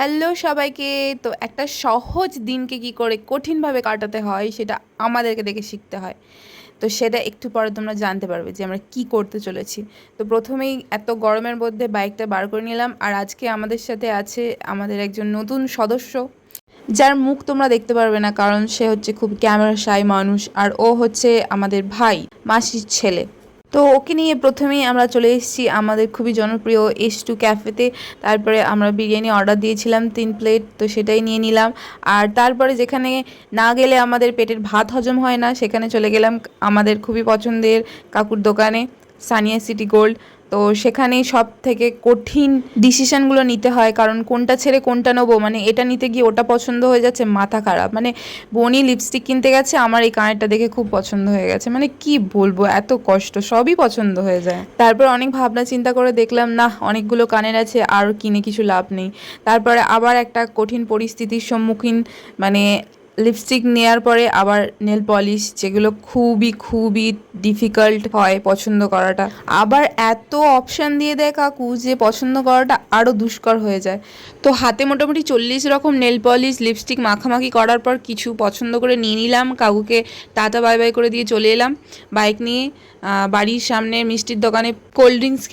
Hello সবাইকে। তো একটা সহজ দিনকে কি করে কঠিনভাবে কাটাতে হয় সেটা আমাদেরকে দেখে শিখতে হয়। তো সেটা একটু পরে তোমরা জানতে পারবে যে আমরা কি করতে চলেছি। তো প্রথমেই এত গরমের মধ্যে বাইকটা বার করে নিলাম, আর আজকে আমাদের সাথে আছে আমাদের একজন নতুন সদস্য, যার মুখ তোমরা দেখতে পারবে না কারণ সে হচ্ছে খুব ক্যামেরা শাই মানুষ, আর ও হচ্ছে আমাদের ভাই, মাসির ছেলে। তো ওকে নিয়ে প্রথমেই আমরা চলে এসেছি আমাদের খুবই জনপ্রিয় S2 ক্যাফেতে। তারপরে আমরা বিরিয়ানি অর্ডার দিয়েছিলাম 3 প্লেট, তো সেটাই নিয়ে নিলাম। আর তারপরে যেখানে না গেলে আমাদের পেটের ভাত হজম হয় না, সেখানে চলে গেলাম আমাদের খুবই পছন্দের কাকুর দোকানে, সানিয়া সিটি গোল্ড। তো সেখানেই সব থেকে কঠিন ডিসিশানগুলো নিতে হয়, কারণ কোনটা ছেড়ে কোনটা নেবো, মানে এটা নিতে গিয়ে ওটা পছন্দ হয়ে যাচ্ছে, মাথা খারাপ। মানে বনি লিপস্টিক কিনতে গেছে, আমার এই কানেরটা দেখে খুব পছন্দ হয়ে গেছে, মানে কি বলবো, এত কষ্ট, সবই পছন্দ হয়ে যায়। তারপর অনেক ভাবনা চিন্তা করে দেখলাম না, অনেকগুলো কানের আছে, আর কিনে কিছু লাভ নেই। তারপরে আবার একটা কঠিন পরিস্থিতির সম্মুখীন, মানে লিপস্টিক নেওয়ার পরে আবার নেল পলিশ, যেগুলো খুবই খুবই ডিফিকাল্ট হয় পছন্দ করাটা। আবার এত অপশান দিয়ে দেয় কাকু যে পছন্দ করাটা আরও দুষ্কর হয়ে যায়। তো হাতে মোটামুটি 40 রকম নেল পলিশ লিপস্টিক মাখামাখি করার পর কিছু পছন্দ করে নিয়ে নিলাম, কাকুকে টাটা বাই বাই করে দিয়ে চলে এলাম বাইক নিয়ে বাড়ির সামনে মিষ্টির দোকানে কোল্ড ড্রিঙ্কস